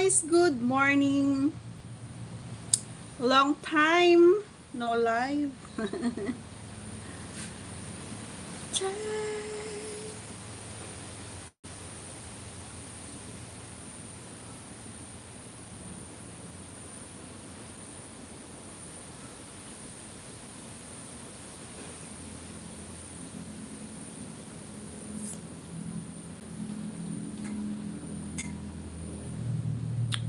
guys, good morning. Long time no live.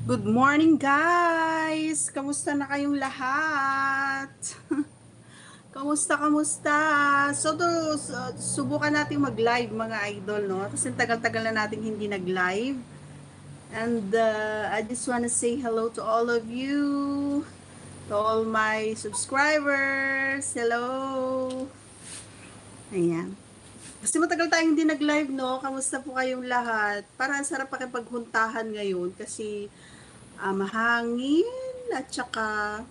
Good morning guys! Kamusta na kayong lahat? Kamusta? Subukan natin mag-live mga idol, no? Kasi tagal-tagal na natin hindi nag-live. And I just wanna say hello to all of you. To all my subscribers. Hello! Ayan. Kasi matagal tayong hindi nag-live, no? Kamusta po kayong lahat? Parang sarap pakipaghuntahan ngayon kasi mahangin at saka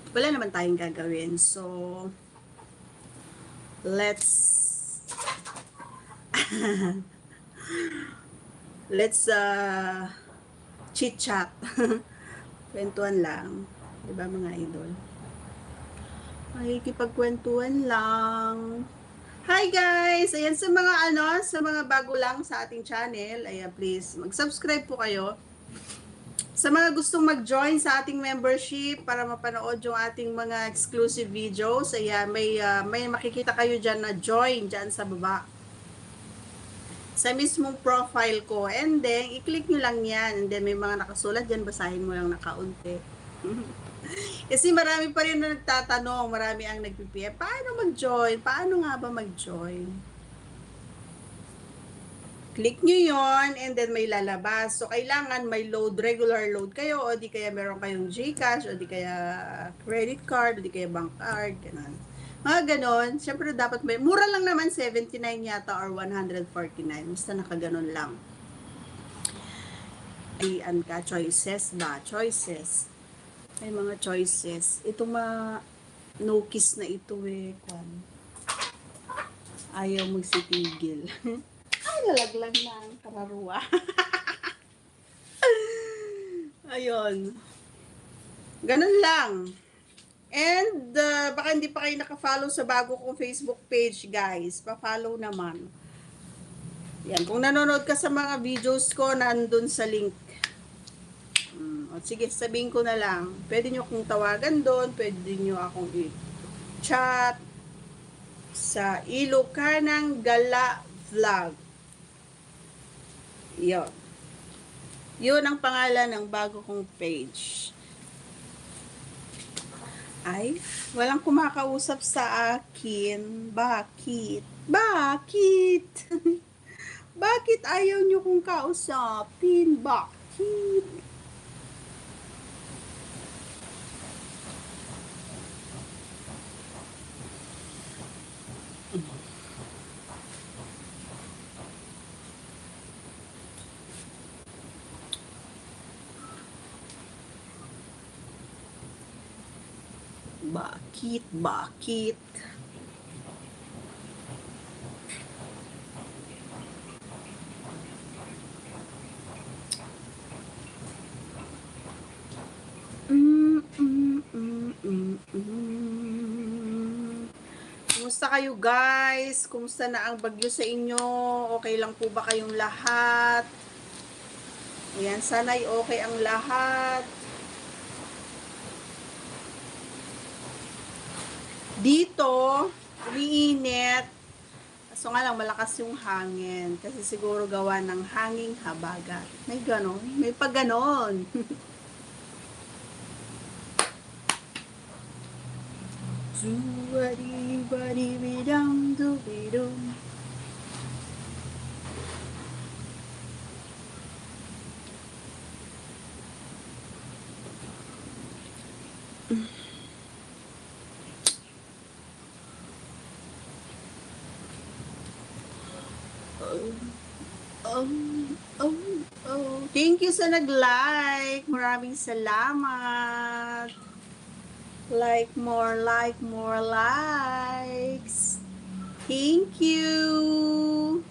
wala naman tayong gagawin. So, let's chit-chat. Kwentuhan lang. Diba mga idol? Makikipagkwentuhan lang. Hi guys! Ayan, sa mga bago lang sa ating channel, ayan, please, mag-subscribe po kayo. Sa mga gustong mag-join sa ating membership para mapanood yung ating mga exclusive videos, ayan, may makikita kayo dyan na join dyan sa baba. Sa mismong profile ko. And then, i-click nyo lang yan. And then, may mga nakasulat dyan, basahin mo lang na kaunti. Kasi marami pa rin na nagtatanong, marami ang nagpipm, paano mag-join? Paano nga ba mag-join? Click nyo yon and then may lalabas. So, kailangan may regular load kayo o di kaya meron kayong GCash o di kaya credit card o di kaya bank card, ganun. Mga ganon. Siyempre, dapat may, mura lang naman, 79 yata or 149. Basta nakaganon lang. Ayan ka, choices ba? Choices. May mga choices. Itong mga no kiss na ito ayaw magsitigil. Lalaglag na ang kararua. Ayun. Ganun lang. And baka hindi pa kayo naka-follow sa bago kong Facebook page, guys. Pa-follow naman. Yan. Kung nanonood ka sa mga videos ko, nandun sa link. O, sige, sabihin ko na lang. Pwede nyo akong tawagan doon. Pwede nyo akong i-chat sa Ilocanang Gala Vlog. Yun. Yun ang pangalan ng bago kong page. Ay, walang kumakausap sa akin. Bakit? Bakit? Bakit ayaw nyo kong kausapin? Bakit? Bakit? Kumusta kayo guys? Kumusta na ang bagyo sa inyo? Okay lang po ba kayong lahat? Ayan, sana'y okay ang lahat. Dito, umiinit. So nga lang, malakas yung hangin. Kasi siguro gawa ng hanging habagat. May ganon. May pag ganon. Thank you sa nag-like. Maraming salamat. Like more likes. Thank you.